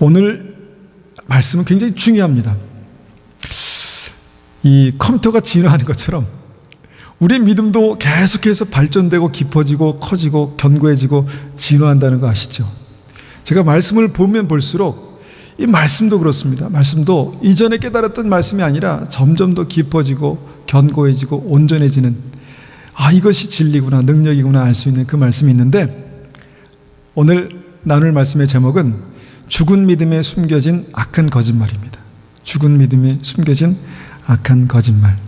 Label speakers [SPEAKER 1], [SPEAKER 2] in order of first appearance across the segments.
[SPEAKER 1] 오늘 말씀은 굉장히 중요합니다. 이 컴퓨터가 진화하는 것처럼 우리의 믿음도 계속해서 발전되고 깊어지고 커지고 견고해지고 진화한다는 거 아시죠? 제가 말씀을 보면 볼수록 이 말씀도 그렇습니다. 말씀도 이전에 깨달았던 말씀이 아니라 점점 더 깊어지고 견고해지고 온전해지는, 이것이 진리구나, 능력이구나 알 수 있는 그 말씀이 있는데, 오늘 나눌 말씀의 제목은 죽은 믿음에 숨겨진 악한 거짓말입니다. 죽은 믿음에 숨겨진 악한 거짓말.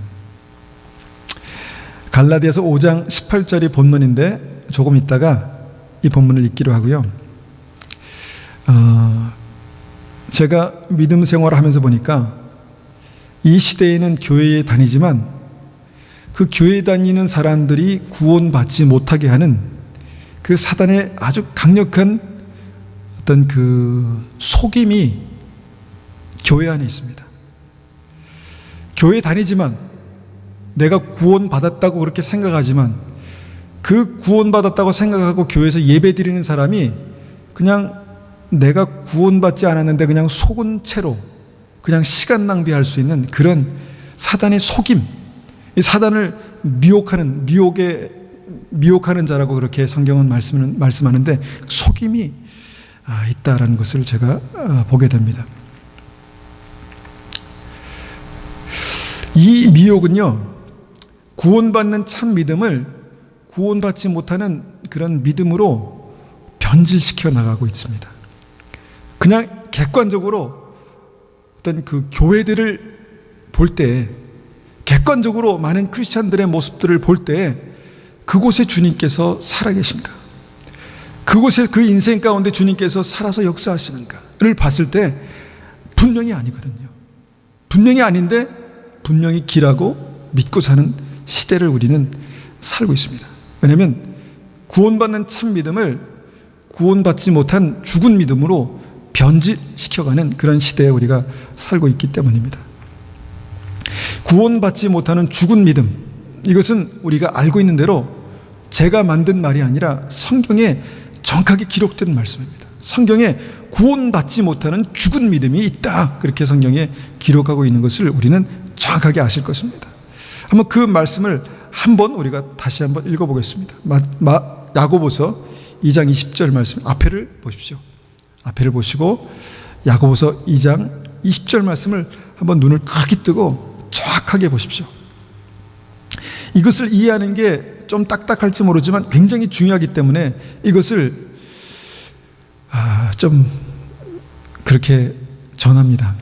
[SPEAKER 1] 갈라디아서 5장 18절이 본문인데 조금 있다가 이 본문을 읽기로 하고요. 제가 믿음 생활을 하면서 보니까 이 시대에는 교회에 다니지만 그 교회에 다니는 사람들이 구원받지 못하게 하는 그 사단의 아주 강력한 어떤 그 속임이 교회 안에 있습니다. 교회에 다니지만 내가 구원받았다고 그렇게 생각하지만 그 구원받았다고 생각하고 교회에서 예배 드리는 사람이 그냥 내가 구원받지 않았는데 그냥 속은 채로 그냥 시간 낭비할 수 있는 그런 사단의 속임, 이 사단을 미혹하는 자라고 그렇게 성경은 말씀하는데 속임이 있다라는 것을 제가 보게 됩니다. 이 미혹은요, 구원받는 참 믿음을 구원받지 못하는 그런 믿음으로 변질시켜 나가고 있습니다. 그냥 객관적으로 어떤 그 교회들을 볼 때, 객관적으로 많은 크리스찬들의 모습들을 볼 때 그곳에 주님께서 살아계신가, 그곳에 그 인생 가운데 주님께서 살아서 역사하시는가를 봤을 때 분명히 아니거든요. 분명히 아닌데 분명히 길하고 믿고 사는 시대를 우리는 살고 있습니다. 왜냐하면 구원받는 참 믿음을 구원받지 못한 죽은 믿음으로 변질시켜가는 그런 시대에 우리가 살고 있기 때문입니다. 구원받지 못하는 죽은 믿음, 이것은 우리가 알고 있는 대로 제가 만든 말이 아니라 성경에 정확하게 기록된 말씀입니다. 성경에 구원받지 못하는 죽은 믿음이 있다, 그렇게 성경에 기록하고 있는 것을 우리는 정확하게 아실 것입니다. 한번 그 말씀을 우리가 다시 한번 읽어보겠습니다. 야고보서 2장 20절 말씀, 앞에를 보십시오. 앞에를 보시고 야고보서 2장 20절 말씀을 한번 눈을 크게 뜨고 정확하게 보십시오. 이것을 이해하는 게 좀 딱딱할지 모르지만 굉장히 중요하기 때문에 이것을 좀 그렇게 전합니다.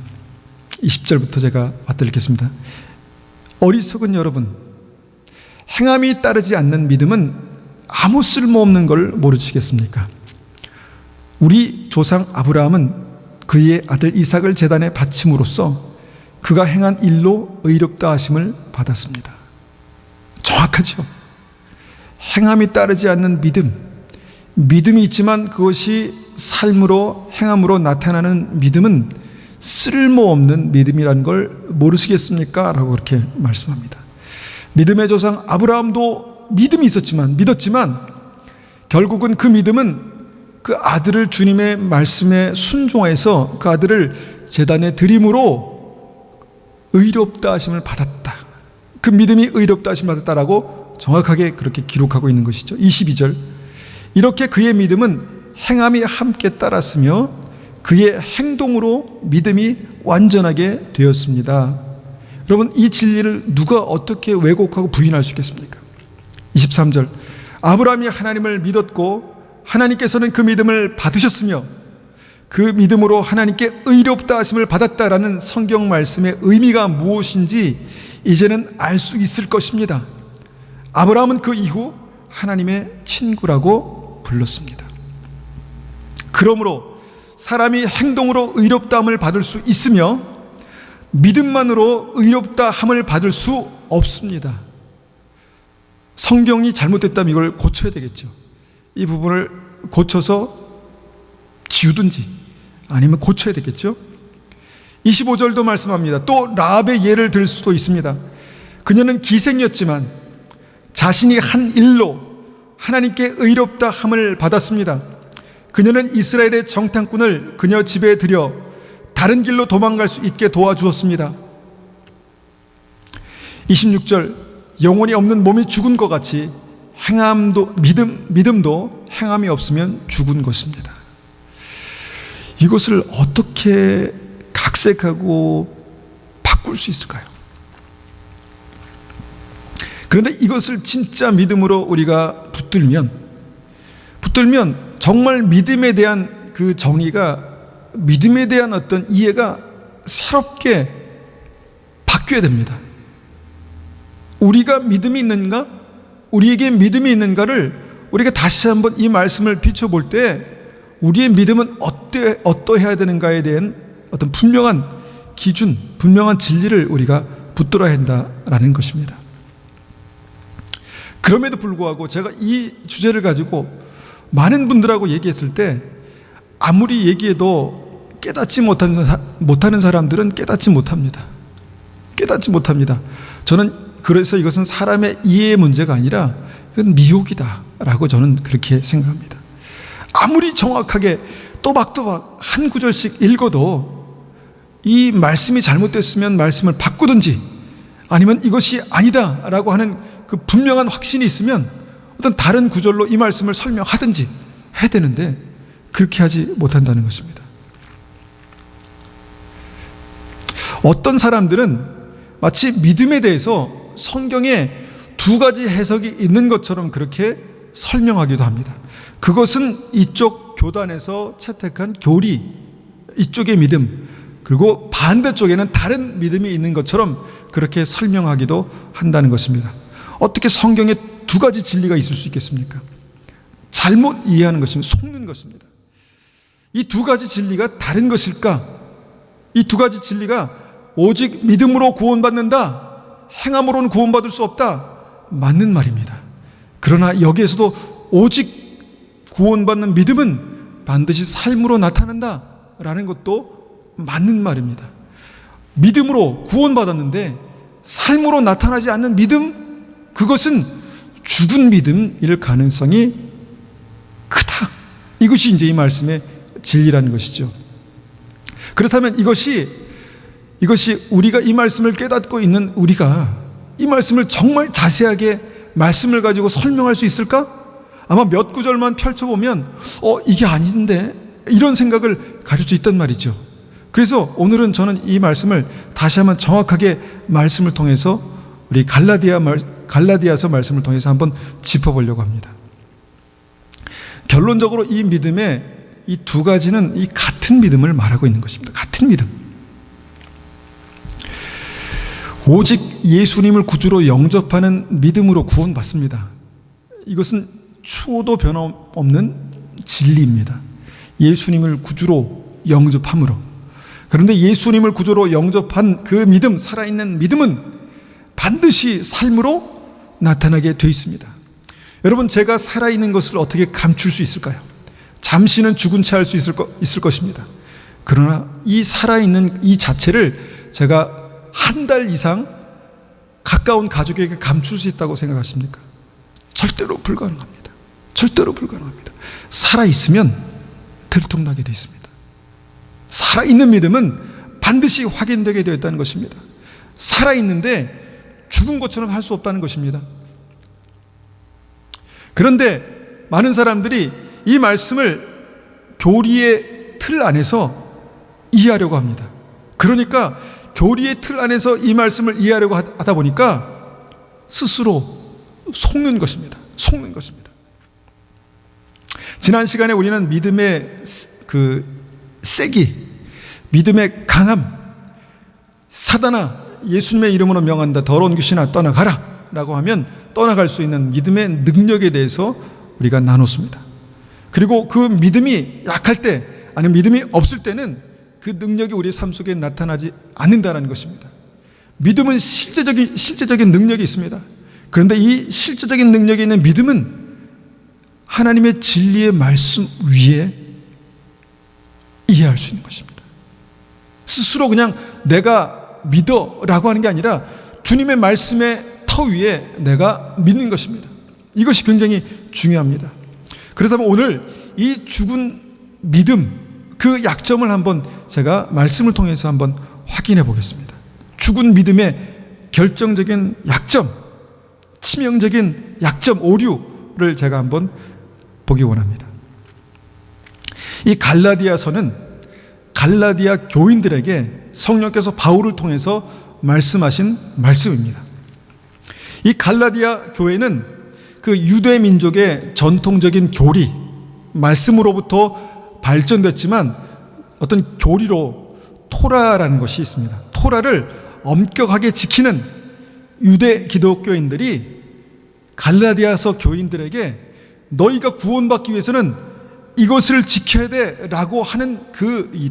[SPEAKER 1] 20절부터 제가 받들겠습니다. 어리석은 여러분, 행함이 따르지 않는 믿음은 아무 쓸모없는 걸 모르시겠습니까? 우리 조상 아브라함은 그의 아들 이삭을 제단에 바침으로써 그가 행한 일로 의롭다 하심을 받았습니다. 정확하죠? 행함이 따르지 않는 믿음이 있지만 그것이 삶으로, 행함으로 나타나는 믿음은 쓸모없는 믿음이라는 걸 모르시겠습니까? 라고 그렇게 말씀합니다. 믿음의 조상 아브라함도 믿음이 믿었지만 결국은 그 믿음은 그 아들을 주님의 말씀에 순종해서 그 아들을 제단에 드림으로 의롭다 하심을 받았다. 그 믿음이 의롭다 하심을 받았다라고 정확하게 그렇게 기록하고 있는 것이죠. 22절, 이렇게 그의 믿음은 행함이 함께 따랐으며 그의 행동으로 믿음이 완전하게 되었습니다. 여러분, 이 진리를 누가 어떻게 왜곡하고 부인할 수 있겠습니까? 23절, 아브라함이 하나님을 믿었고 하나님께서는 그 믿음을 받으셨으며 그 믿음으로 하나님께 의롭다 하심을 받았다라는 성경 말씀의 의미가 무엇인지 이제는 알 수 있을 것입니다. 아브라함은 그 이후 하나님의 친구라고 불렀습니다. 그러므로 사람이 행동으로 의롭다함을 받을 수 있으며 믿음만으로 의롭다함을 받을 수 없습니다. 성경이 잘못됐다면 이걸 고쳐야 되겠죠. 이 부분을 고쳐서 지우든지 아니면 고쳐야 되겠죠. 25절도 말씀합니다. 또 라합의 예를 들 수도 있습니다. 그녀는 기생이었지만 자신이 한 일로 하나님께 의롭다 함을 받았습니다. 그녀는 이스라엘의 정탐꾼을 그녀 집에 들여 다른 길로 도망갈 수 있게 도와주었습니다. 26절, 영혼이 없는 몸이 죽은 것 같이 믿음도 행함이 없으면 죽은 것입니다. 이것을 어떻게 각색하고 바꿀 수 있을까요? 그런데 이것을 진짜 믿음으로 우리가 붙들면 정말 믿음에 대한 그 정의가, 믿음에 대한 어떤 이해가 새롭게 바뀌어야 됩니다. 우리가 믿음이 있는가? 우리에게 믿음이 있는가를 우리가 다시 한번 이 말씀을 비춰볼 때 우리의 믿음은 어떠해야 되는가에 대한 어떤 분명한 기준, 분명한 진리를 우리가 붙들어야 한다라는 것입니다. 그럼에도 불구하고 제가 이 주제를 가지고 많은 분들하고 얘기했을 때 아무리 얘기해도 깨닫지 못하는 사람들은 깨닫지 못합니다. 저는 그래서 이것은 사람의 이해의 문제가 아니라 이건 미혹이다라고 저는 그렇게 생각합니다. 아무리 정확하게 또박또박 한 구절씩 읽어도 이 말씀이 잘못됐으면 말씀을 바꾸든지 아니면 이것이 아니다라고 하는 그 분명한 확신이 있으면 어떤 다른 구절로 이 말씀을 설명하든지 해야 되는데 그렇게 하지 못한다는 것입니다. 어떤 사람들은 마치 믿음에 대해서 성경에 두 가지 해석이 있는 것처럼 그렇게 설명하기도 합니다. 그것은 이쪽 교단에서 채택한 교리, 이쪽의 믿음, 그리고 반대쪽에는 다른 믿음이 있는 것처럼 그렇게 설명하기도 한다는 것입니다. 어떻게 성경에 두 가지 진리가 있을 수 있겠습니까? 잘못 이해하는 것입니다. 속는 것입니다. 이 두 가지 진리가 다른 것일까? 이 두 가지 진리가 오직 믿음으로 구원받는다, 행함으로는 구원받을 수 없다, 맞는 말입니다. 그러나 여기에서도 오직 구원받는 믿음은 반드시 삶으로 나타난다 라는 것도 맞는 말입니다. 믿음으로 구원받았는데 삶으로 나타나지 않는 믿음, 그것은 죽은 믿음일 가능성이 크다. 이것이 이제 이 말씀의 진리라는 것이죠. 그렇다면 이것이 우리가 이 말씀을 깨닫고 있는 우리가 이 말씀을 정말 자세하게 말씀을 가지고 설명할 수 있을까? 아마 몇 구절만 펼쳐보면 이게 아닌데 이런 생각을 가질 수 있단 말이죠. 그래서 오늘은 저는 이 말씀을 다시 한번 정확하게 말씀을 통해서 우리 갈라디아서 말씀을 통해서 한번 짚어보려고 합니다. 결론적으로 이 믿음의 이 두 가지는 이 같은 믿음을 말하고 있는 것입니다. 같은 믿음. 오직 예수님을 구주로 영접하는 믿음으로 구원받습니다. 이것은 추호도 변함없는 진리입니다. 예수님을 구주로 영접함으로. 그런데 예수님을 구주로 영접한 그 믿음, 살아있는 믿음은 반드시 삶으로 나타나게 되어 있습니다. 여러분, 제가 살아있는 것을 어떻게 감출 수 있을까요? 잠시는 죽은 채 할 수 있을 것입니다. 그러나 이 살아있는 이 자체를 제가 한 달 이상 가까운 가족에게 감출 수 있다고 생각하십니까? 절대로 불가능합니다. 절대로 불가능합니다. 살아있으면 들통나게 되어 있습니다. 살아있는 믿음은 반드시 확인되게 되어 있다는 것입니다. 살아있는데 죽은 것처럼 할 수 없다는 것입니다. 그런데 많은 사람들이 이 말씀을 교리의 틀 안에서 이해하려고 합니다. 그러니까 교리의 틀 안에서 이 말씀을 이해하려고 하다 보니까 스스로 속는 것입니다. 속는 것입니다. 지난 시간에 우리는 믿음의 그 세기, 믿음의 강함, 사단아 예수님의 이름으로 명한다, 더러운 귀신아 떠나가라 라고 하면 떠나갈 수 있는 믿음의 능력에 대해서 우리가 나눴습니다. 그리고 그 믿음이 약할 때, 아니면 믿음이 없을 때는 그 능력이 우리의 삶 속에 나타나지 않는다는 것입니다. 믿음은 실제적인 능력이 있습니다. 그런데 이 실제적인 능력이 있는 믿음은 하나님의 진리의 말씀 위에 이해할 수 있는 것입니다. 스스로 그냥 내가 믿어라고 하는 게 아니라 주님의 말씀의 터 위에 내가 믿는 것입니다. 이것이 굉장히 중요합니다. 그렇다면 오늘 이 죽은 믿음, 그 약점을 한번 제가 말씀을 통해서 한번 확인해 보겠습니다. 죽은 믿음의 결정적인 약점, 치명적인 약점, 오류를 제가 한번 보기 원합니다. 이 갈라디아서는 갈라디아 교인들에게 성령께서 바울을 통해서 말씀하신 말씀입니다. 이 갈라디아 교회는 그 유대 민족의 전통적인 교리, 말씀으로부터 발전됐지만 어떤 교리로 토라라는 것이 있습니다. 토라를 엄격하게 지키는 유대 기독교인들이 갈라디아서 교인들에게 너희가 구원받기 위해서는 이것을 지켜야 돼 라고 하는 그 이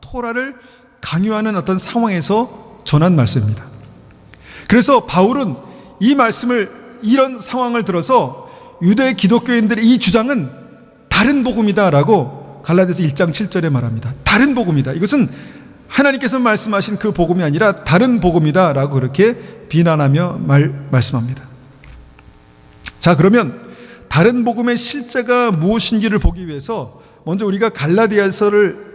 [SPEAKER 1] 토라를 강요하는 어떤 상황에서 전한 말씀입니다. 그래서 바울은 이 말씀을, 이런 상황을 들어서 유대 기독교인들의 이 주장은 다른 복음이다 라고 갈라디아서 1장 7절에 말합니다. 다른 복음이다. 이것은 하나님께서 말씀하신 그 복음이 아니라 다른 복음이다 라고 그렇게 비난하며 말씀합니다. 자, 그러면 다른 복음의 실제가 무엇인지를 보기 위해서 먼저 우리가 갈라디아서를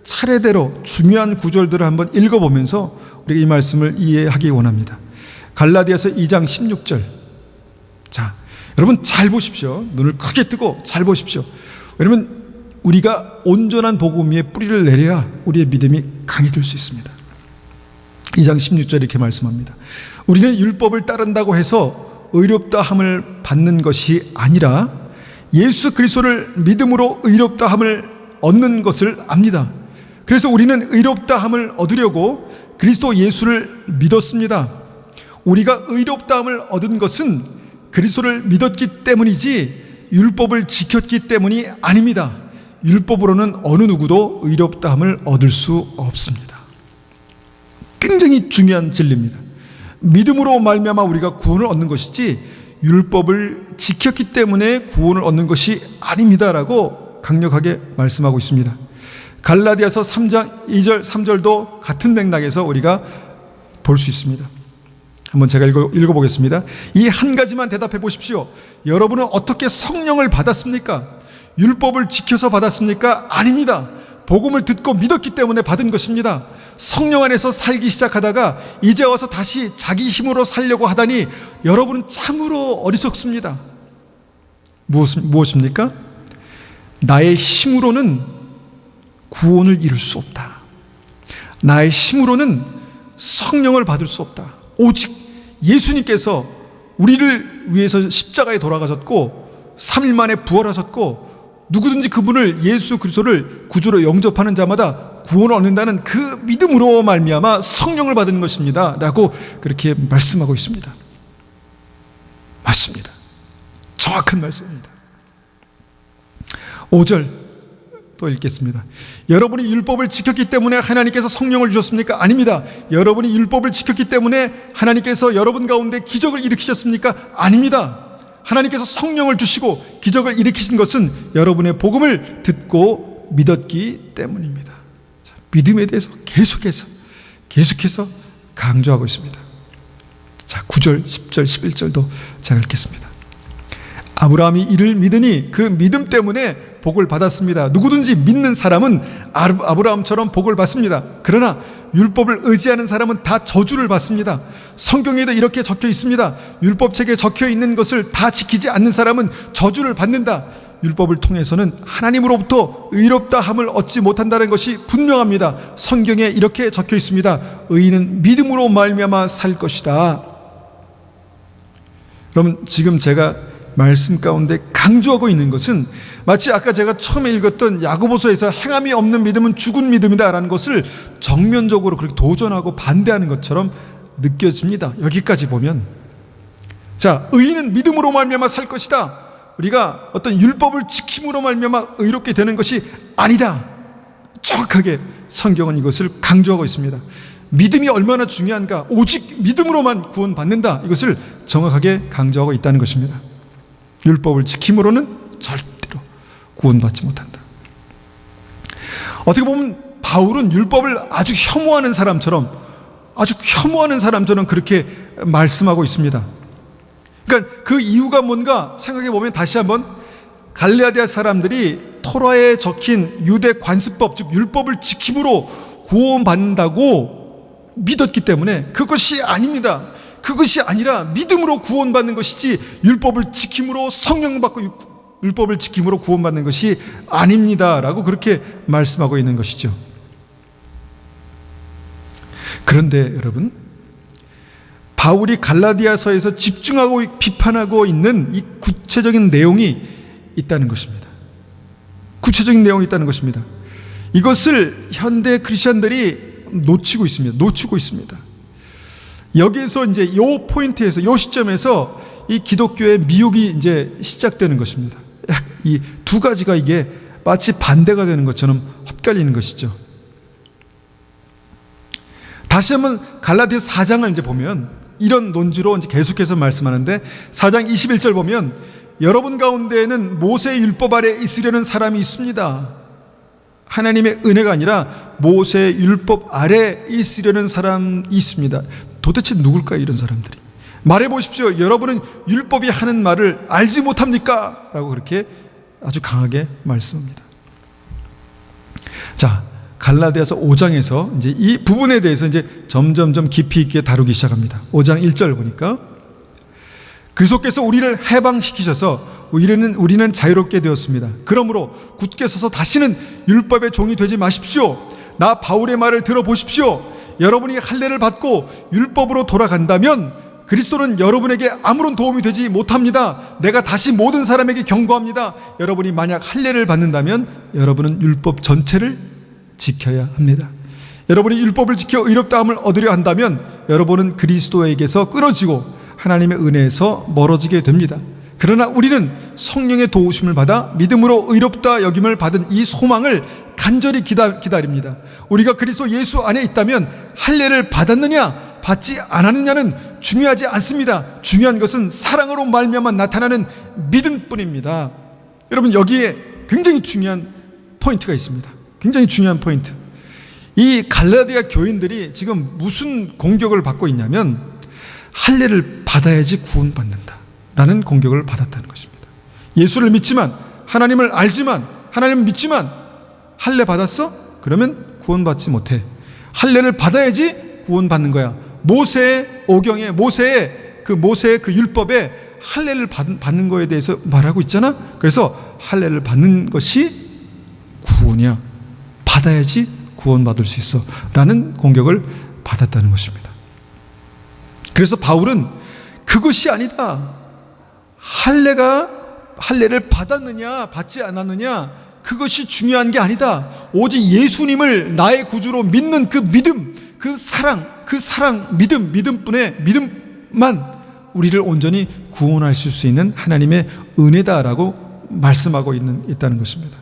[SPEAKER 1] 차례대로 중요한 구절들을 한번 읽어보면서 우리가 이 말씀을 이해하기 원합니다. 갈라디아서 2장 16절. 자, 여러분 잘 보십시오. 눈을 크게 뜨고 잘 보십시오. 왜냐하면 우리가 온전한 복음 위에 뿌리를 내려야 우리의 믿음이 강해질 수 있습니다. 2장 16절 이렇게 말씀합니다. 우리는 율법을 따른다고 해서 의롭다함을 받는 것이 아니라 예수 그리스도를 믿음으로 의롭다함을 얻는 것을 압니다. 그래서 우리는 의롭다함을 얻으려고 그리스도 예수를 믿었습니다. 우리가 의롭다함을 얻은 것은 그리스도를 믿었기 때문이지 율법을 지켰기 때문이 아닙니다. 율법으로는 어느 누구도 의롭다함을 얻을 수 없습니다. 굉장히 중요한 진리입니다. 믿음으로 말미암아 우리가 구원을 얻는 것이지 율법을 지켰기 때문에 구원을 얻는 것이 아닙니다라고 강력하게 말씀하고 있습니다. 갈라디아서 3장 2절 3절도 같은 맥락에서 우리가 볼 수 있습니다. 한번 제가 읽어보겠습니다. 이 한 가지만 대답해 보십시오. 여러분은 어떻게 성령을 받았습니까? 율법을 지켜서 받았습니까? 아닙니다. 복음을 듣고 믿었기 때문에 받은 것입니다. 성령 안에서 살기 시작하다가 이제 와서 다시 자기 힘으로 살려고 하다니 여러분은 참으로 어리석습니다. 무엇입니까? 나의 힘으로는 구원을 이룰 수 없다. 나의 힘으로는 성령을 받을 수 없다. 오직 예수님께서 우리를 위해서 십자가에 돌아가셨고 3일 만에 부활하셨고 누구든지 그분을 예수 그리스도를 구주로 영접하는 자마다 구원을 얻는다는 그 믿음으로 말미암아 성령을 받은 것입니다 라고 그렇게 말씀하고 있습니다. 맞습니다. 정확한 말씀입니다. 5절 또 읽겠습니다. 여러분이 율법을 지켰기 때문에 하나님께서 성령을 주셨습니까? 아닙니다. 여러분이 율법을 지켰기 때문에 하나님께서 여러분 가운데 기적을 일으키셨습니까? 아닙니다. 하나님께서 성령을 주시고 기적을 일으키신 것은 여러분의 복음을 듣고 믿었기 때문입니다. 자, 믿음에 대해서 계속해서 강조하고 있습니다. 자, 9절, 10절, 11절도 제가 읽겠습니다. 아브라함이 이를 믿으니 그 믿음 때문에 복을 받았습니다. 누구든지 믿는 사람은 아브라함처럼 복을 받습니다. 그러나 율법을 의지하는 사람은 다 저주를 받습니다. 성경에도 이렇게 적혀 있습니다. 율법책에 적혀 있는 것을 다 지키지 않는 사람은 저주를 받는다. 율법을 통해서는 하나님으로부터 의롭다함을 얻지 못한다는 것이 분명합니다. 성경에 이렇게 적혀 있습니다. 의인은 믿음으로 말미암아 살 것이다. 그럼 지금 제가 말씀 가운데 강조하고 있는 것은 마치 아까 제가 처음에 읽었던 야고보서에서 행함이 없는 믿음은 죽은 믿음이다 라는 것을 정면적으로 그렇게 도전하고 반대하는 것처럼 느껴집니다. 여기까지 보면, 자, 의인은 믿음으로 말미암아 살 것이다. 우리가 어떤 율법을 지킴으로 말미암아 의롭게 되는 것이 아니다. 정확하게 성경은 이것을 강조하고 있습니다. 믿음이 얼마나 중요한가, 오직 믿음으로만 구원받는다, 이것을 정확하게 강조하고 있다는 것입니다. 율법을 지킴으로는 절대로 구원받지 못한다. 어떻게 보면 바울은 율법을 아주 혐오하는 사람처럼 그렇게 말씀하고 있습니다. 그러니까 그 이유가 뭔가 생각해 보면 다시 한번 갈라디아 사람들이 토라에 적힌 유대 관습법, 즉 율법을 지킴으로 구원받는다고 믿었기 때문에 그것이 아닙니다. 그것이 아니라 믿음으로 구원받는 것이지 율법을 지킴으로 성령 받고 율법을 지킴으로 구원받는 것이 아닙니다 라고 그렇게 말씀하고 있는 것이죠. 그런데 여러분, 바울이 갈라디아서에서 집중하고 비판하고 있는 이 구체적인 내용이 있다는 것입니다. 구체적인 내용이 있다는 것입니다. 이것을 현대 크리스천들이 놓치고 있습니다. 여기에서 이제 이 포인트에서, 이 시점에서 이 기독교의 미혹이 이제 시작되는 것입니다. 이 두 가지가 이게 마치 반대가 되는 것처럼 헛갈리는 것이죠. 다시 한번 갈라디아서 4장을 이제 보면 이런 논지로 이제 계속해서 말씀하는데 4장 21절 보면 여러분 가운데에는 모세의 율법 아래 있으려는 사람이 있습니다. 하나님의 은혜가 아니라 모세의 율법 아래 있으려는 사람이 있습니다. 도대체 누굴까요, 이런 사람들이? 말해보십시오. 여러분은 율법이 하는 말을 알지 못합니까? 라고 그렇게 아주 강하게 말씀합니다. 자, 갈라디아서 5장에서 이제 이 부분에 대해서 이제 점점점 깊이 있게 다루기 시작합니다. 5장 1절 보니까 그리스도께서 우리를 해방시키셔서 우리는 자유롭게 되었습니다. 그러므로 굳게 서서 다시는 율법의 종이 되지 마십시오. 나 바울의 말을 들어보십시오. 여러분이 할례를 받고 율법으로 돌아간다면 그리스도는 여러분에게 아무런 도움이 되지 못합니다. 내가 다시 모든 사람에게 경고합니다. 여러분이 만약 할례를 받는다면 여러분은 율법 전체를 지켜야 합니다. 여러분이 율법을 지켜 의롭다함을 얻으려 한다면 여러분은 그리스도에게서 끊어지고 하나님의 은혜에서 멀어지게 됩니다. 그러나 우리는 성령의 도우심을 받아 믿음으로 의롭다 여김을 받은 이 소망을 간절히 기다립니다. 우리가 그리스도 예수 안에 있다면 할례를 받았느냐 받지 않았느냐는 중요하지 않습니다. 중요한 것은 사랑으로 말미암아 나타나는 믿음뿐입니다. 여러분, 여기에 굉장히 중요한 포인트가 있습니다. 굉장히 중요한 포인트. 이 갈라디아 교인들이 지금 무슨 공격을 받고 있냐면 할례를 받아야지 구원받는다 라는 공격을 받았다는 것입니다. 예수를 믿지만, 하나님을 알지만, 하나님을 믿지만 할례 받았어? 그러면 구원받지 못해. 할례를 받아야지 구원받는 거야. 모세의 오경에, 모세의 그 율법에 할례를 받는 거에 대해서 말하고 있잖아. 그래서 할례를 받는 것이 구원이야. 받아야지 구원받을 수 있어 라는 공격을 받았다는 것입니다. 그래서 바울은 그것이 아니다. 할례를 받았느냐 받지 않았느냐 그것이 중요한 게 아니다. 오직 예수님을 나의 구주로 믿는 그 믿음, 그 사랑, 믿음만 우리를 온전히 구원하실 수 있는 하나님의 은혜다라고 말씀하고 있다는 것입니다.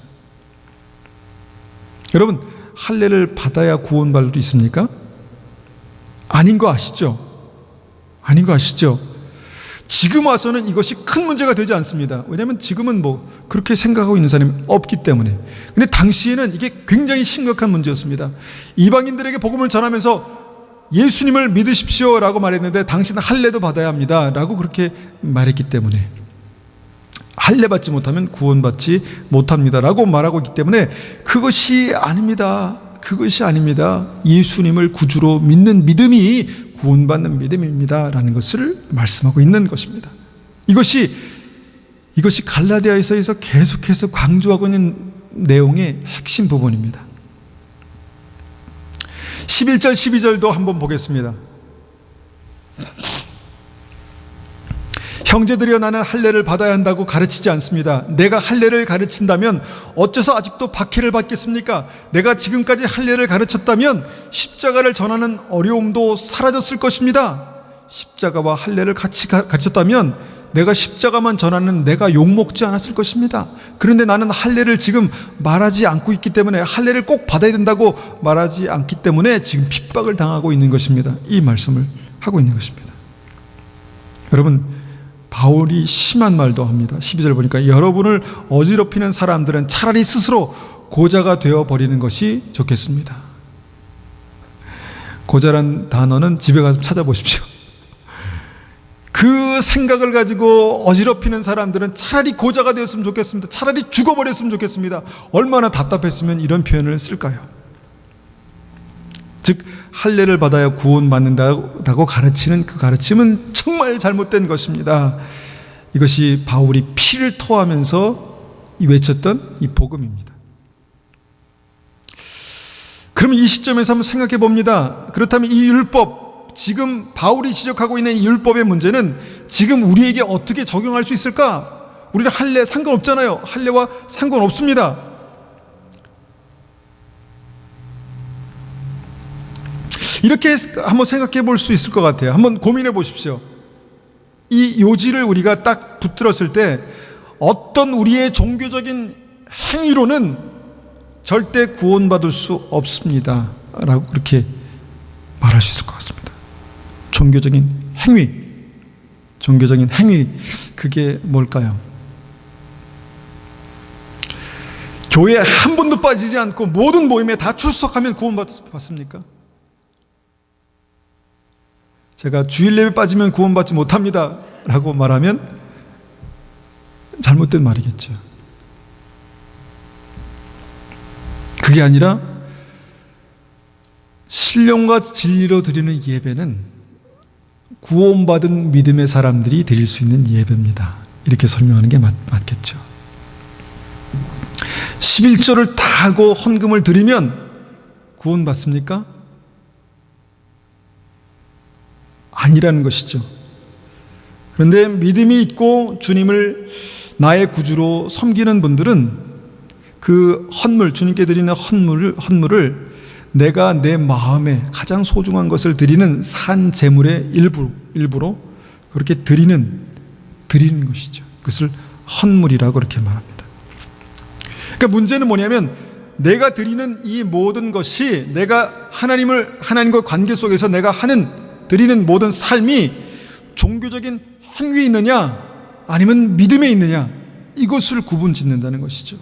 [SPEAKER 1] 여러분, 할례를 받아야 구원받을 수 있습니까? 아닌 거 아시죠? 아닌 거 아시죠? 지금 와서는 이것이 큰 문제가 되지 않습니다. 왜냐하면 지금은 그렇게 생각하고 있는 사람이 없기 때문에. 근데 당시에는 이게 굉장히 심각한 문제였습니다. 이방인들에게 복음을 전하면서 예수님을 믿으십시오 라고 말했는데 당신은 할례도 받아야 합니다 라고 그렇게 말했기 때문에 할례 받지 못하면 구원받지 못합니다 라고 말하고 있기 때문에 그것이 아닙니다. 예수님을 구주로 믿는 믿음이 구원받는 믿음입니다 라는 것을 말씀하고 있는 것입니다. 이것이 갈라디아서에서 계속해서 강조하고 있는 내용의 핵심 부분입니다. 11절 12절도 한번 보겠습니다. 형제들이여, 나는 할례를 받아야 한다고 가르치지 않습니다. 내가 할례를 가르친다면 어째서 아직도 박해를 받겠습니까? 내가 지금까지 할례를 가르쳤다면 십자가를 전하는 어려움도 사라졌을 것입니다. 십자가와 할례를 같이 가르쳤다면 내가 십자가만 전하는 내가 욕먹지 않았을 것입니다. 그런데 나는 할례를 지금 말하지 않고 있기 때문에, 할례를 꼭 받아야 된다고 말하지 않기 때문에 지금 핍박을 당하고 있는 것입니다. 이 말씀을 하고 있는 것입니다. 여러분, 바울이 심한 말도 합니다. 12절 보니까 여러분을 어지럽히는 사람들은 차라리 스스로 고자가 되어버리는 것이 좋겠습니다. 고자란 단어는 집에 가서 찾아보십시오. 그 그 생각을 가지고 어지럽히는 사람들은 차라리 고자가 되었으면 좋겠습니다. 차라리 죽어버렸으면 좋겠습니다. 얼마나 답답했으면 이런 표현을 쓸까요? 즉 할례를 받아야 구원받는다고 가르치는 그 가르침은 정말 잘못된 것입니다. 이것이 바울이 피를 토하면서 외쳤던 이 복음입니다. 그럼 이 시점에서 한번 생각해 봅니다. 그렇다면 이 율법, 지금 바울이 지적하고 있는 이 율법의 문제는 지금 우리에게 어떻게 적용할 수 있을까? 우리는 할례 상관없잖아요. 할례와 상관없습니다. 이렇게 한번 생각해 볼 수 있을 것 같아요. 한번 고민해 보십시오. 이 요지를 우리가 딱 붙들었을 때 어떤 우리의 종교적인 행위로는 절대 구원받을 수 없습니다 라고 그렇게 말할 수 있을 것 같습니다. 종교적인 행위, 그게 뭘까요? 교회에 한 번도 빠지지 않고 모든 모임에 다 출석하면 구원받습니까? 제가 주일 예배 빠지면 구원받지 못합니다 라고 말하면 잘못된 말이겠죠. 그게 아니라 신령과 진리로 드리는 예배는 구원받은 믿음의 사람들이 드릴 수 있는 예배입니다. 이렇게 설명하는 게 맞겠죠. 11조를 다 하고 헌금을 드리면 구원받습니까? 아니라는 것이죠. 그런데 믿음이 있고 주님을 나의 구주로 섬기는 분들은 그 주님께 드리는 헌물을 내가 내 마음에 가장 소중한 것을 드리는 산 제물의 일부로 그렇게 드리는 것이죠. 그것을 헌물이라고 그렇게 말합니다. 그러니까 문제는 뭐냐면 내가 드리는 이 모든 것이 내가 하나님과 관계 속에서 내가 드리는 모든 삶이 종교적인 행위에 있느냐 아니면 믿음에 있느냐, 이것을 구분짓는다는 것이죠.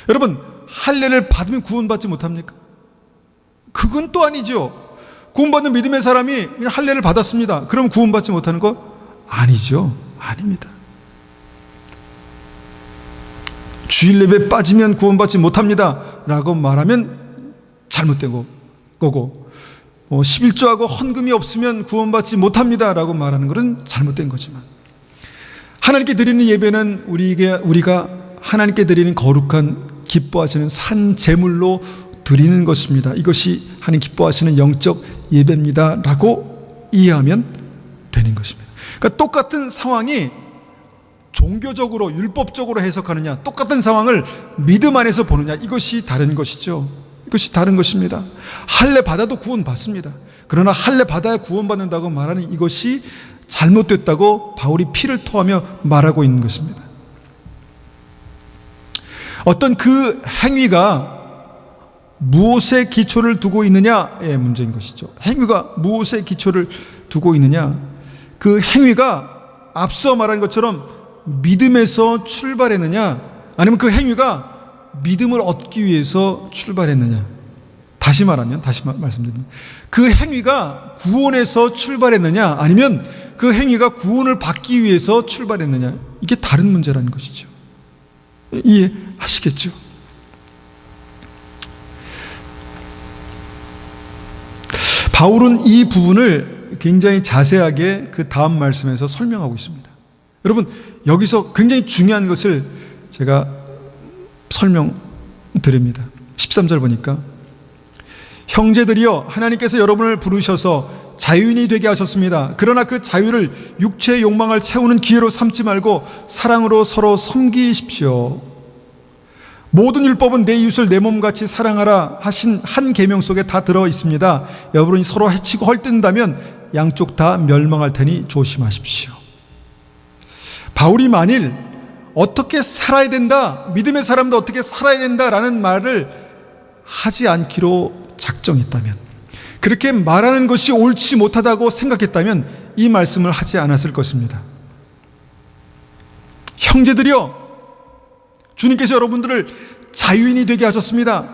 [SPEAKER 1] 여러분, 할례를 받으면 구원받지 못합니까? 그건 또 아니죠. 구원받는 믿음의 사람이 그냥 할례를 받았습니다. 그럼 구원받지 못하는 거 아니죠. 아닙니다. 주일 예배 빠지면 구원받지 못합니다 라고 말하면 잘못된 거고, 11조하고 헌금이 없으면 구원받지 못합니다 라고 말하는 것은 잘못된 거지만, 하나님께 드리는 예배는 우리가 하나님께 드리는 거룩한 기뻐하시는 산 제물로 드리는 것입니다. 이것이 하나님 기뻐하시는 영적 예배입니다 라고 이해하면 되는 것입니다. 그러니까 똑같은 상황이 종교적으로 율법적으로 해석하느냐, 똑같은 상황을 믿음 안에서 보느냐, 이것이 다른 것이죠. 이것이 다른 것입니다. 할례 받아도 구원받습니다. 그러나 할례 받아야 구원받는다고 말하는 이것이 잘못됐다고 바울이 피를 토하며 말하고 있는 것입니다. 어떤 그 행위가 무엇에 기초를 두고 있느냐의 문제인 것이죠. 행위가 무엇에 기초를 두고 있느냐, 그 행위가 앞서 말한 것처럼 믿음에서 출발했느냐, 아니면 그 행위가 믿음을 얻기 위해서 출발했느냐. 다시 말씀드리면 그 행위가 구원에서 출발했느냐, 아니면 그 행위가 구원을 받기 위해서 출발했느냐, 이게 다른 문제라는 것이죠. 이해하시겠죠? 바울은 이 부분을 굉장히 자세하게 그 다음 말씀에서 설명하고 있습니다. 여러분, 여기서 굉장히 중요한 것을 제가 설명드립니다. 13절 보니까, 형제들이여, 하나님께서 여러분을 부르셔서 자유인이 되게 하셨습니다. 그러나 그 자유를 육체의 욕망을 채우는 기회로 삼지 말고 사랑으로 서로 섬기십시오. 모든 율법은 내 이웃을 내 몸같이 사랑하라 하신 한 계명 속에 다 들어 있습니다. 여러분이 서로 해치고 헐뜯는다면 양쪽 다 멸망할 테니 조심하십시오. 바울이 만일 어떻게 살아야 된다, 믿음의 사람도 어떻게 살아야 된다라는 말을 하지 않기로 작정했다면, 그렇게 말하는 것이 옳지 못하다고 생각했다면 이 말씀을 하지 않았을 것입니다. 형제들이여, 주님께서 여러분들을 자유인이 되게 하셨습니다.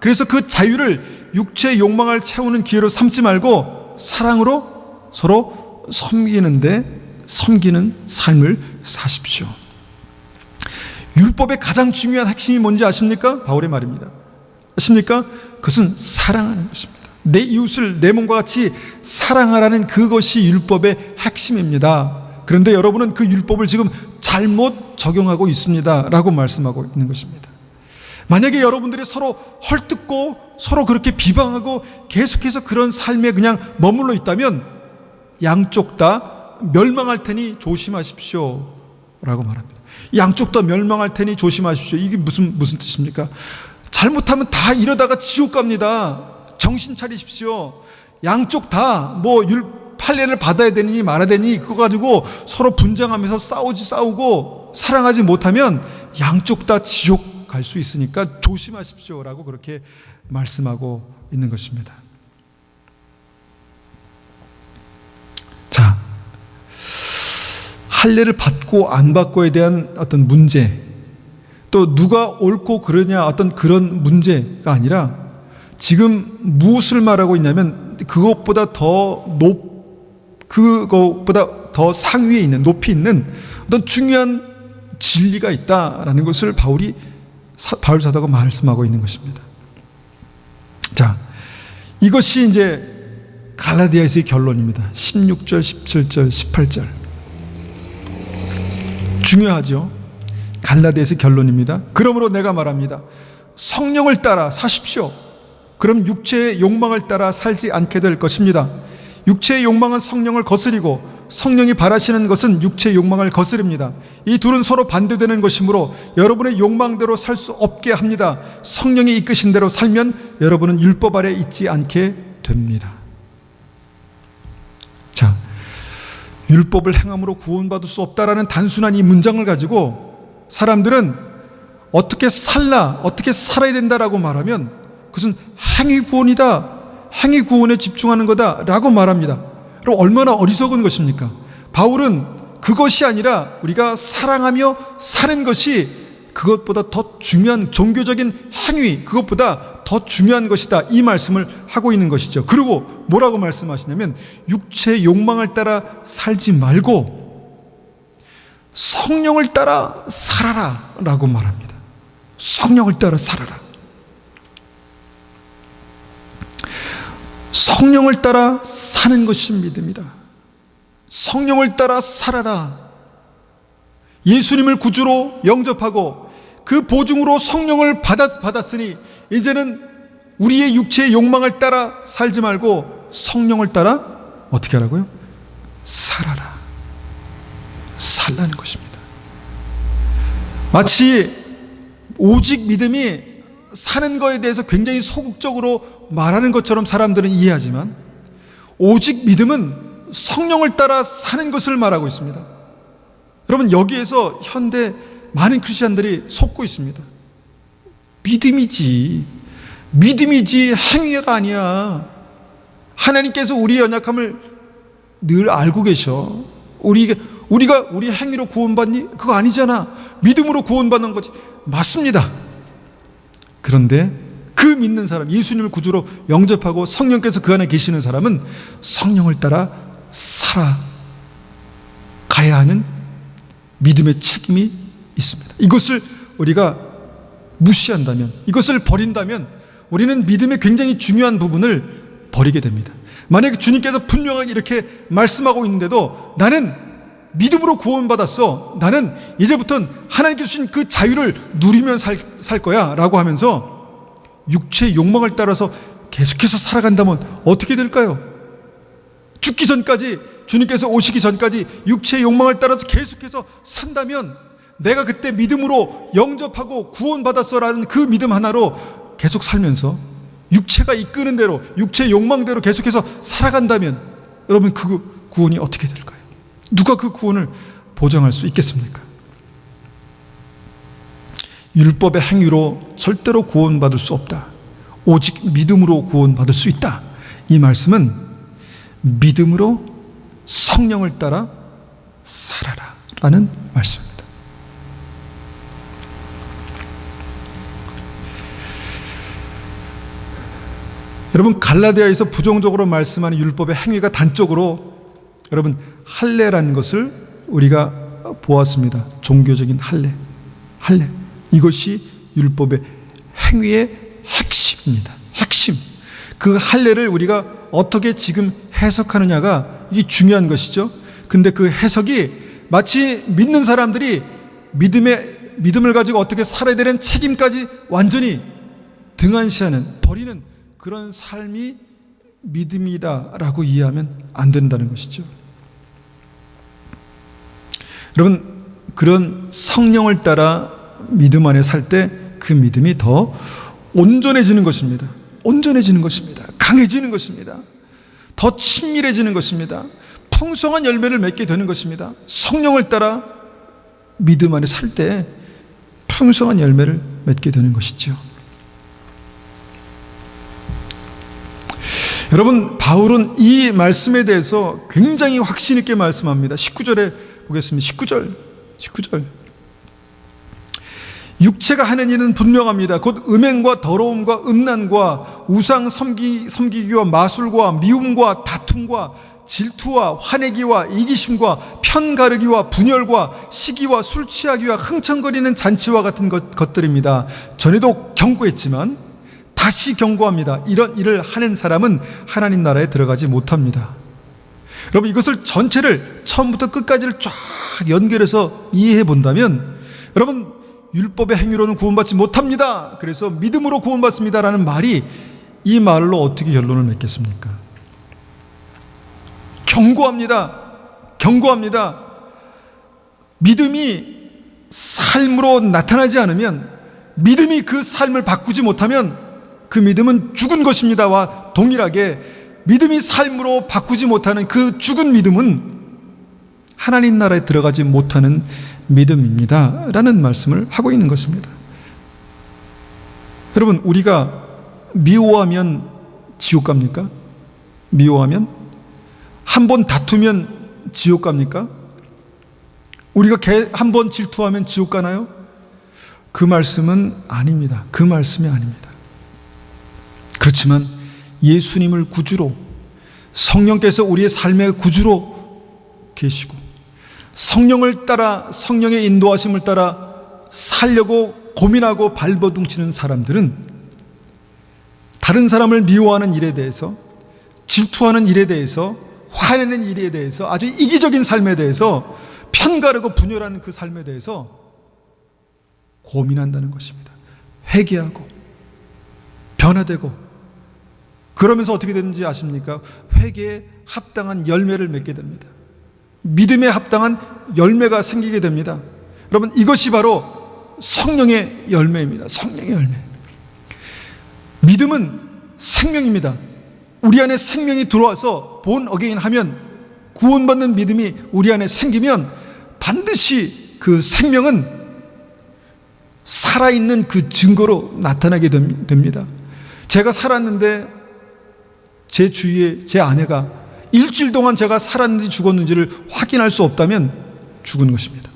[SPEAKER 1] 그래서 그 자유를 육체의 욕망을 채우는 기회로 삼지 말고 사랑으로 서로 섬기는데 섬기는 삶을 사십시오. 율법의 가장 중요한 핵심이 뭔지 아십니까? 바울의 말입니다. 아십니까? 그것은 사랑하는 것입니다. 내 이웃을 내 몸과 같이 사랑하라는 그것이 율법의 핵심입니다. 그런데 여러분은 그 율법을 지금 잘못 적용하고 있습니다 라고 말씀하고 있는 것입니다. 만약에 여러분들이 서로 헐뜯고 서로 그렇게 비방하고 계속해서 그런 삶에 그냥 머물러 있다면 양쪽 다 멸망할 테니 조심하십시오 라고 말합니다. 양쪽 다 멸망할 테니 조심하십시오. 이게 무슨 뜻입니까? 잘못하면 다 이러다가 지옥 갑니다. 정신 차리십시오. 양쪽 다 판례를 받아야 되니 말아야 되니 그거 가지고 서로 분쟁하면서 싸우고 사랑하지 못하면 양쪽 다 지옥 갈 수 있으니까 조심하십시오 라고 그렇게 말씀하고 있는 것입니다. 자, 할례를 받고 안 받고에 대한 어떤 문제, 또 누가 옳고 그러냐 어떤 그런 문제가 아니라 지금 무엇을 말하고 있냐면 그것보다 더 상위에 있는 높이 있는 어떤 중요한 진리가 있다라는 것을 바울 사도가 말씀하고 있는 것입니다. 자, 이것이 이제 갈라디아에서의 결론입니다. 16절, 17절, 18절. 중요하죠. 갈라디아에서의 결론입니다. 그러므로 내가 말합니다. 성령을 따라 사십시오. 그럼 육체의 욕망을 따라 살지 않게 될 것입니다. 육체의 욕망은 성령을 거스리고 성령이 바라시는 것은 육체의 욕망을 거스릅니다. 이 둘은 서로 반대되는 것이므로 여러분의 욕망대로 살 수 없게 합니다. 성령이 이끄신 대로 살면 여러분은 율법 아래 있지 않게 됩니다. 자, 율법을 행함으로 구원받을 수 없다라는 단순한 이 문장을 가지고 사람들은 어떻게 살아야 된다라고 말하면 그것은 행위 구원이다, 행위 구원에 집중하는 거다라고 말합니다. 그럼 얼마나 어리석은 것입니까? 바울은 그것이 아니라 우리가 사랑하며 사는 것이 그것보다 더 중요한 종교적인 행위, 그것보다 더 중요한 것이다, 이 말씀을 하고 있는 것이죠. 그리고 뭐라고 말씀하시냐면 육체의 욕망을 따라 살지 말고 성령을 따라 살아라 라고 말합니다. 성령을 따라 살아라. 성령을 따라 사는 것이 믿음이다. 성령을 따라 살아라. 예수님을 구주로 영접하고 그 보증으로 성령을 받았으니 이제는 우리의 육체의 욕망을 따라 살지 말고 성령을 따라 어떻게 하라고요? 살아라. 살라는 것입니다. 마치 오직 믿음이 사는 것에 대해서 굉장히 소극적으로 말하는 것처럼 사람들은 이해하지만 오직 믿음은 성령을 따라 사는 것을 말하고 있습니다. 여러분, 여기에서 현대 많은 크리스찬들이 속고 있습니다. 믿음이지 행위가 아니야. 하나님께서 우리의 연약함을 늘 알고 계셔. 우리가 우리 행위로 구원받니? 그거 아니잖아. 믿음으로 구원받는 거지. 맞습니다. 그런데 그 믿는 사람, 예수님을 구주로 영접하고 성령께서 그 안에 계시는 사람은 성령을 따라 살아가야 하는 믿음의 책임이 있습니다. 이것을 우리가 무시한다면, 이것을 버린다면 우리는 믿음의 굉장히 중요한 부분을 버리게 됩니다. 만약에 주님께서 분명하게 이렇게 말씀하고 있는데도 나는 믿음으로 구원받았어, 나는 이제부터는 하나님께서 주신 그 자유를 누리면 살 거야 라고 하면서 육체의 욕망을 따라서 계속해서 살아간다면 어떻게 될까요? 죽기 전까지, 주님께서 오시기 전까지 육체의 욕망을 따라서 계속해서 산다면 내가 그때 믿음으로 영접하고 구원받았어 라는 그 믿음 하나로 계속 살면서 육체가 이끄는 대로, 육체의 욕망대로 계속해서 살아간다면 여러분, 그 구원이 어떻게 될까요? 누가 그 구원을 보장할 수 있겠습니까? 율법의 행위로 절대로 구원받을 수 없다. 오직 믿음으로 구원받을 수 있다. 이 말씀은 믿음으로 성령을 따라 살아라 라는 말씀입니다. 여러분, 갈라디아에서 부정적으로 말씀하는 율법의 행위가 단적으로 여러분, 할례라는 것을 우리가 보았습니다. 종교적인 할례. 이것이 율법의 행위의 핵심입니다. 핵심. 그 할례를 우리가 어떻게 지금 해석하느냐가 이게 중요한 것이죠. 근데 그 해석이 마치 믿는 사람들이 믿음을 가지고 어떻게 살아야 되는 책임까지 완전히 등한시하는, 버리는 그런 삶이 믿음이다라고 이해하면 안 된다는 것이죠. 여러분, 그런 성령을 따라 믿음 안에 살 때 그 믿음이 더 온전해지는 것입니다. 온전해지는 것입니다. 강해지는 것입니다. 더 친밀해지는 것입니다. 풍성한 열매를 맺게 되는 것입니다. 성령을 따라 믿음 안에 살 때 풍성한 열매를 맺게 되는 것이죠. 여러분, 바울은 이 말씀에 대해서 굉장히 확신 있게 말씀합니다. 19절에 보겠습니다. 19절. 육체가 하는 일은 분명합니다. 곧 음행과 더러움과 음란과 우상 섬기기와 마술과 미움과 다툼과 질투와 화내기와 이기심과 편가르기와 분열과 시기와 술 취하기와 흥청거리는 잔치와 같은 것들입니다. 전에도 경고했지만 다시 경고합니다. 이런 일을 하는 사람은 하나님 나라에 들어가지 못합니다. 여러분, 이것을 전체를 처음부터 끝까지를 쫙 연결해서 이해해 본다면, 여러분, 율법의 행위로는 구원받지 못합니다. 그래서 믿음으로 구원받습니다라는 말이 이 말로 어떻게 결론을 맺겠습니까? 경고합니다. 믿음이 삶으로 나타나지 않으면, 믿음이 그 삶을 바꾸지 못하면 그 믿음은 죽은 것입니다와 동일하게 믿음이 삶으로 바꾸지 못하는 그 죽은 믿음은 하나님 나라에 들어가지 못하는 믿음입니다 라는 말씀을 하고 있는 것입니다. 여러분, 우리가 미워하면 지옥 갑니까? 미워하면? 한번 다투면 지옥 갑니까? 우리가 한번 질투하면 지옥 가나요? 그 말씀은 아닙니다. 그 말씀이 아닙니다. 그렇지만 예수님을 구주로, 성령께서 우리의 삶의 구주로 계시고 성령을 따라, 성령의 인도하심을 따라 살려고 고민하고 발버둥치는 사람들은 다른 사람을 미워하는 일에 대해서, 질투하는 일에 대해서, 화내는 일에 대해서, 아주 이기적인 삶에 대해서, 편가르고 분열하는 그 삶에 대해서 고민한다는 것입니다. 회개하고 변화되고, 그러면서 어떻게 되는지 아십니까? 회개에 합당한 열매를 맺게 됩니다. 믿음에 합당한 열매가 생기게 됩니다. 여러분, 이것이 바로 성령의 열매입니다. 성령의 열매. 믿음은 생명입니다. 우리 안에 생명이 들어와서 본 어게인 하면, 구원받는 믿음이 우리 안에 생기면 반드시 그 생명은 살아있는 그 증거로 나타나게 됩니다. 제가 살았는데 제 주위에 제 아내가 일주일 동안 제가 살았는지 죽었는지를 확인할 수 없다면 죽은 것입니다.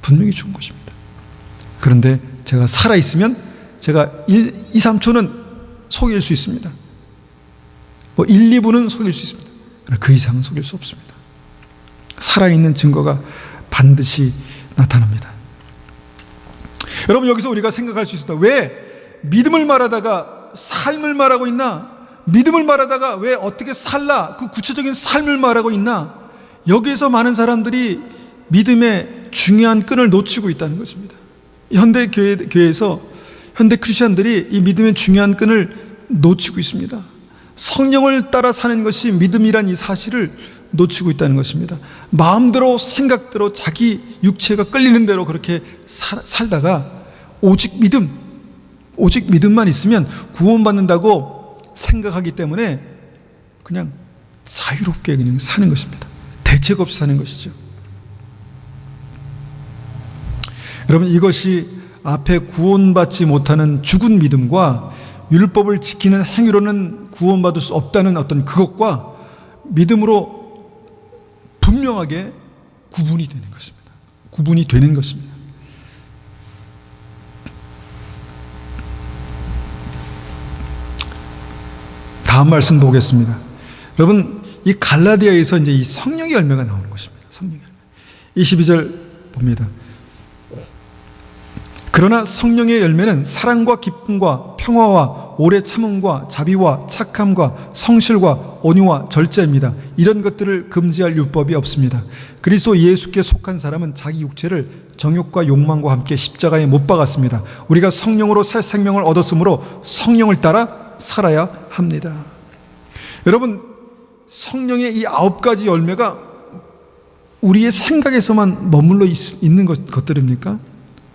[SPEAKER 1] 분명히 죽은 것입니다. 그런데 제가 살아있으면 제가 2, 3초는 속일 수 있습니다. 1, 2분은 속일 수 있습니다. 그러나 그 이상은 속일 수 없습니다. 살아있는 증거가 반드시 나타납니다. 여러분, 여기서 우리가 생각할 수 있습니다. 왜 믿음을 말하다가 삶을 말하고 있나? 믿음을 말하다가 왜 어떻게 살라? 그 구체적인 삶을 말하고 있나? 여기에서 많은 사람들이 믿음의 중요한 끈을 놓치고 있다는 것입니다. 현대 교회에서 현대 크리스천들이 이 믿음의 중요한 끈을 놓치고 있습니다. 성령을 따라 사는 것이 믿음이란 이 사실을 놓치고 있다는 것입니다. 마음대로, 생각대로, 자기 육체가 끌리는 대로 그렇게 살다가 오직 믿음만 있으면 구원받는다고 생각하기 때문에 그냥 자유롭게 그냥 사는 것입니다. 대책 없이 사는 것이죠. 여러분, 이것이 앞에 구원받지 못하는 죽은 믿음과 율법을 지키는 행위로는 구원받을 수 없다는 어떤 그것과 믿음으로 분명하게 구분이 되는 것입니다. 구분이 되는 것입니다. 다음 말씀 보겠습니다. 여러분, 이 갈라디아에서 이제 이 성령의 열매가 나오는 것입니다. 성령의 열매. 22절 봅니다. 그러나 성령의 열매는 사랑과 기쁨과 평화와 오래 참음과 자비와 착함과 성실과 온유와 절제입니다. 이런 것들을 금지할 율법이 없습니다. 그리스도 예수께 속한 사람은 자기 육체를 정욕과 욕망과 함께 십자가에 못 박았습니다. 우리가 성령으로 새 생명을 얻었으므로 성령을 따라 살아야 합니다. 여러분, 성령의 이 9가지 열매가 우리의 생각에서만 머물러 있는 것들입니까?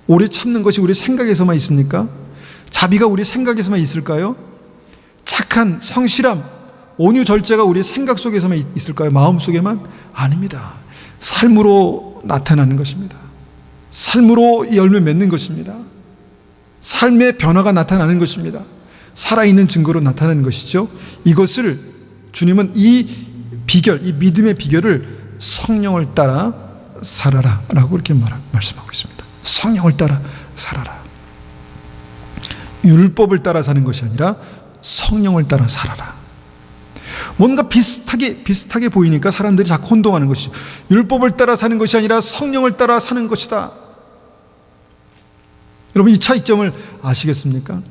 [SPEAKER 1] 오래 참는 것이 우리 생각에서만 있습니까? 자비가 우리 생각에서만 있을까요? 착한 성실함, 온유 절제가 우리 생각 속에서만 있을까요? 마음 속에만? 아닙니다. 삶으로 나타나는 것입니다. 삶으로 열매 맺는 것입니다. 삶의 변화가 나타나는 것입니다. 살아있는 증거로 나타나는 것이죠. 이것을 주님은 이 비결, 이 믿음의 비결을 성령을 따라 살아라 라고 이렇게 말씀하고 있습니다. 성령을 따라 살아라. 율법을 따라 사는 것이 아니라 성령을 따라 살아라. 뭔가 비슷하게 보이니까 사람들이 자꾸 혼동하는 것이죠. 율법을 따라 사는 것이 아니라 성령을 따라 사는 것이다. 여러분, 이 차이점을 아시겠습니까?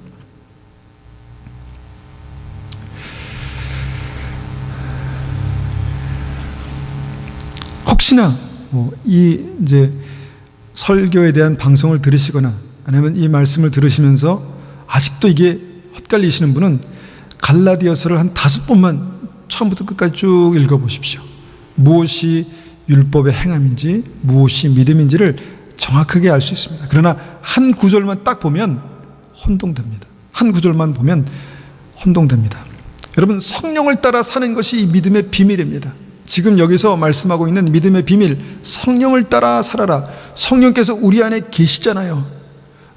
[SPEAKER 1] 혹시나 이제 설교에 대한 방송을 들으시거나 아니면 이 말씀을 들으시면서 아직도 이게 헛갈리시는 분은 갈라디아서를 한 5번만 처음부터 끝까지 쭉 읽어보십시오. 무엇이 율법의 행함인지 무엇이 믿음인지를 정확하게 알 수 있습니다. 그러나 한 구절만 딱 보면 혼동됩니다. 한 구절만 보면 혼동됩니다. 여러분, 성령을 따라 사는 것이 이 믿음의 비밀입니다. 지금 여기서 말씀하고 있는 믿음의 비밀, 성령을 따라 살아라. 성령께서 우리 안에 계시잖아요.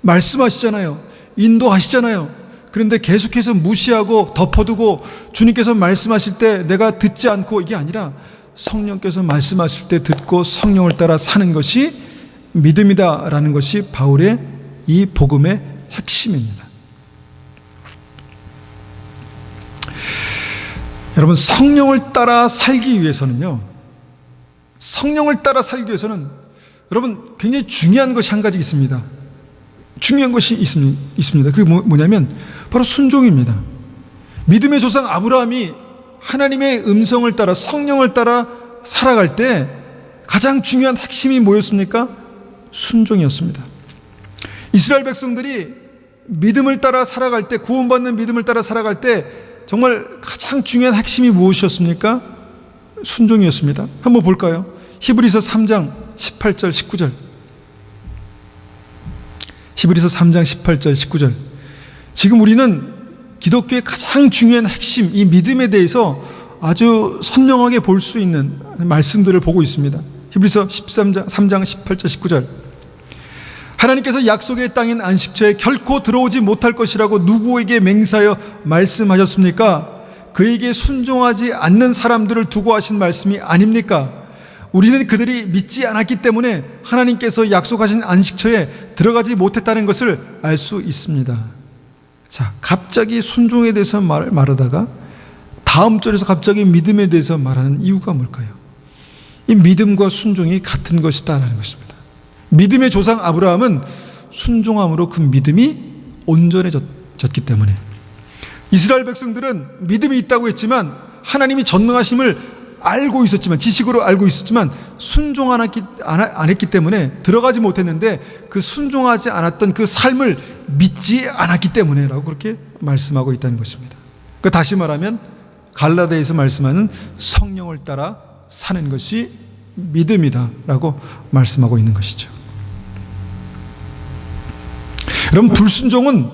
[SPEAKER 1] 말씀하시잖아요. 인도하시잖아요. 그런데 계속해서 무시하고 덮어두고 주님께서 말씀하실 때 내가 듣지 않고, 이게 아니라 성령께서 말씀하실 때 듣고 성령을 따라 사는 것이 믿음이다라는 것이 바울의 이 복음의 핵심입니다. 여러분, 성령을 따라 살기 위해서는요, 성령을 따라 살기 위해서는 여러분 굉장히 중요한 것이 한 가지 있습니다. 중요한 것이 있습니다. 그게 뭐냐면 바로 순종입니다. 믿음의 조상 아브라함이 하나님의 음성을 따라 성령을 따라 살아갈 때 가장 중요한 핵심이 뭐였습니까? 순종이었습니다. 이스라엘 백성들이 믿음을 따라 살아갈 때, 구원받는 믿음을 따라 살아갈 때 정말 가장 중요한 핵심이 무엇이었습니까? 순종이었습니다. 한번 볼까요? 히브리서 3장 18절 19절. 히브리서 3장 18절 19절. 지금 우리는 기독교의 가장 중요한 핵심, 이 믿음에 대해서 아주 선명하게 볼 수 있는 말씀들을 보고 있습니다. 히브리서 3장 18절 19절. 하나님께서 약속의 땅인 안식처에 결코 들어오지 못할 것이라고 누구에게 맹세하여 말씀하셨습니까? 그에게 순종하지 않는 사람들을 두고 하신 말씀이 아닙니까? 우리는 그들이 믿지 않았기 때문에 하나님께서 약속하신 안식처에 들어가지 못했다는 것을 알 수 있습니다. 자, 갑자기 순종에 대해서 말하다가 다음 절에서 갑자기 믿음에 대해서 말하는 이유가 뭘까요? 이 믿음과 순종이 같은 것이다라는 것입니다. 믿음의 조상 아브라함은 순종함으로 그 믿음이 온전해졌기 때문에, 이스라엘 백성들은 믿음이 있다고 했지만 하나님이 전능하심을 알고 있었지만, 지식으로 알고 있었지만 순종 안 했기 때문에 들어가지 못했는데, 그 순종하지 않았던 그 삶을 믿지 않았기 때문에 라고 그렇게 말씀하고 있다는 것입니다. 그러니까 다시 말하면 갈라디아에서 말씀하는 성령을 따라 사는 것이 믿음이다 라고 말씀하고 있는 것이죠. 여러분, 불순종은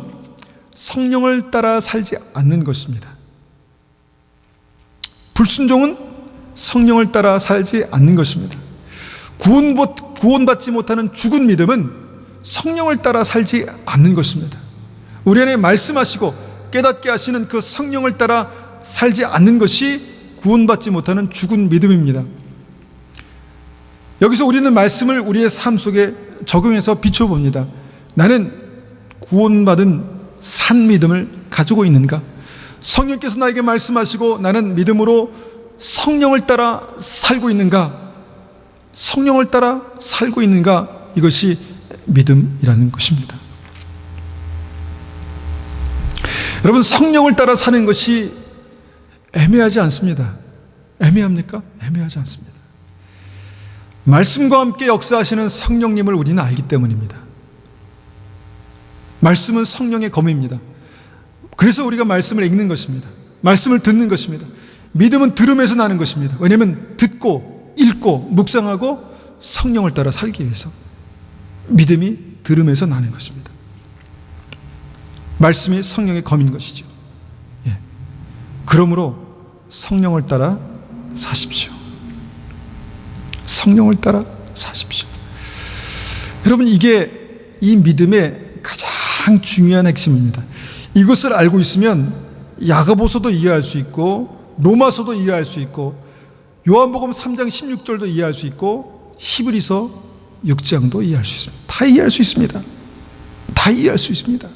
[SPEAKER 1] 성령을 따라 살지 않는 것입니다. 불순종은 성령을 따라 살지 않는 것입니다. 구원받지 못하는 죽은 믿음은 성령을 따라 살지 않는 것입니다. 우리 안에 말씀하시고 깨닫게 하시는 그 성령을 따라 살지 않는 것이 구원받지 못하는 죽은 믿음입니다. 여기서 우리는 말씀을 우리의 삶 속에 적용해서 비춰봅니다. 나는 구원받은 산 믿음을 가지고 있는가? 성령께서 나에게 말씀하시고 나는 믿음으로 성령을 따라 살고 있는가? 성령을 따라 살고 있는가? 이것이 믿음이라는 것입니다. 여러분, 성령을 따라 사는 것이 애매하지 않습니다. 애매합니까? 애매하지 않습니다. 말씀과 함께 역사하시는 성령님을 우리는 알기 때문입니다. 말씀은 성령의 검입니다. 그래서 우리가 말씀을 읽는 것입니다. 말씀을 듣는 것입니다. 믿음은 들음에서 나는 것입니다. 왜냐하면 듣고 읽고 묵상하고 성령을 따라 살기 위해서 믿음이 들음에서 나는 것입니다. 말씀이 성령의 검인 것이죠. 예. 그러므로 성령을 따라 사십시오. 성령을 따라 사십시오. 여러분, 이게 이 믿음의 가장 중요한 핵심입니다. 이것을 알고 있으면 야고보서도 이해할 수 있고 로마서도 이해할 수 있고 요한복음 3장 16절도 이해할 수 있고 히브리서 6장도 이해할 수 있습니다. 다 이해할 수 있습니다. 다 이해할 수 있습니다.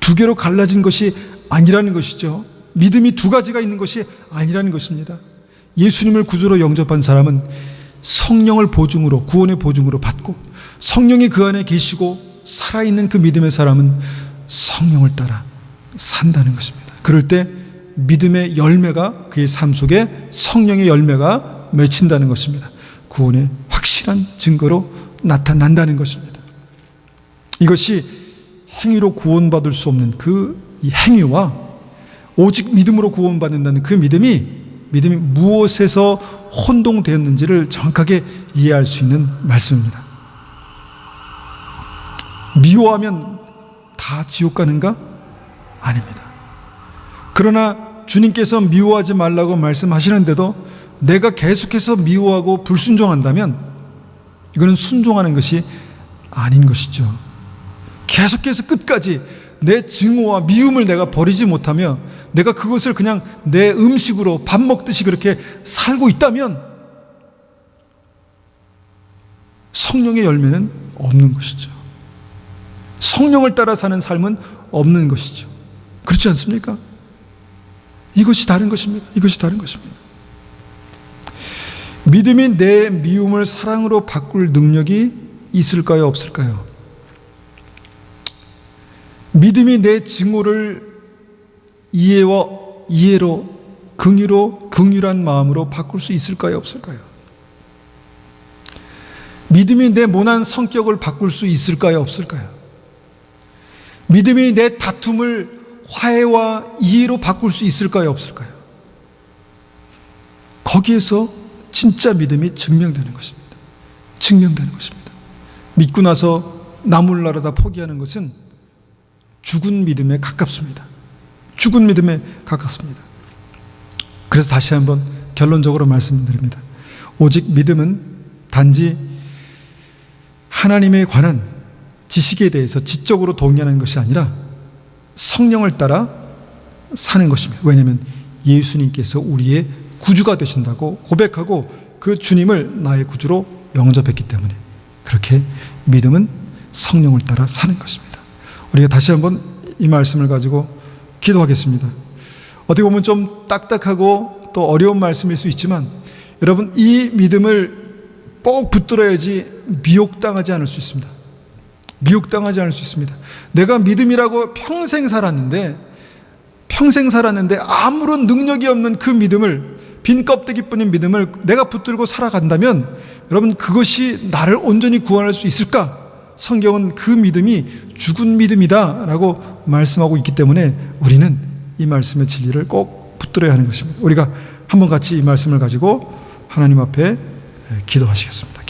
[SPEAKER 1] 두 개로 갈라진 것이 아니라는 것이죠. 믿음이 두 가지가 있는 것이 아니라는 것입니다. 예수님을 구주로 영접한 사람은 성령을 보증으로, 구원의 보증으로 받고 성령이 그 안에 계시고 살아있는 그 믿음의 사람은 성령을 따라 산다는 것입니다. 그럴 때 믿음의 열매가 그의 삶 속에 성령의 열매가 맺힌다는 것입니다. 구원의 확실한 증거로 나타난다는 것입니다. 이것이 행위로 구원받을 수 없는 그 이 행위와 오직 믿음으로 구원받는다는 그 믿음이 무엇에서 혼동되었는지를 정확하게 이해할 수 있는 말씀입니다. 미워하면 다 지옥 가는가? 아닙니다. 그러나 주님께서 미워하지 말라고 말씀하시는데도 내가 계속해서 미워하고 불순종한다면 이거는 순종하는 것이 아닌 것이죠. 계속해서 끝까지 내 증오와 미움을 내가 버리지 못하며 내가 그것을 그냥 내 음식으로 밥 먹듯이 그렇게 살고 있다면 성령의 열매는 없는 것이죠. 성령을 따라 사는 삶은 없는 것이죠. 그렇지 않습니까? 이것이 다른 것입니다. 이것이 다른 것입니다. 믿음이 내 미움을 사랑으로 바꿀 능력이 있을까요? 없을까요? 믿음이 내 증오를 이해로 긍휼한 마음으로 바꿀 수 있을까요? 없을까요? 믿음이 내 모난 성격을 바꿀 수 있을까요? 없을까요? 믿음이 내 다툼을 화해와 이해로 바꿀 수 있을까요? 없을까요? 거기에서 진짜 믿음이 증명되는 것입니다. 증명되는 것입니다. 믿고 나서 나몰라라다 포기하는 것은 죽은 믿음에 가깝습니다. 죽은 믿음에 가깝습니다. 그래서 다시 한번 결론적으로 말씀드립니다. 오직 믿음은 단지 하나님에 관한 지식에 대해서 지적으로 동의하는 것이 아니라 성령을 따라 사는 것입니다. 왜냐하면 예수님께서 우리의 구주가 되신다고 고백하고 그 주님을 나의 구주로 영접했기 때문에 그렇게 믿음은 성령을 따라 사는 것입니다. 우리가 다시 한번 이 말씀을 가지고 기도하겠습니다. 어떻게 보면 좀 딱딱하고 또 어려운 말씀일 수 있지만 여러분, 이 믿음을 꼭 붙들어야지 미혹당하지 않을 수 있습니다. 미혹당하지 않을 수 있습니다. 내가 믿음이라고 평생 살았는데 아무런 능력이 없는 그 믿음을, 빈 껍데기뿐인 믿음을 내가 붙들고 살아간다면 여러분, 그것이 나를 온전히 구원할 수 있을까? 성경은 그 믿음이 죽은 믿음이다 라고 말씀하고 있기 때문에 우리는 이 말씀의 진리를 꼭 붙들어야 하는 것입니다. 우리가 한번 같이 이 말씀을 가지고 하나님 앞에 기도하시겠습니다.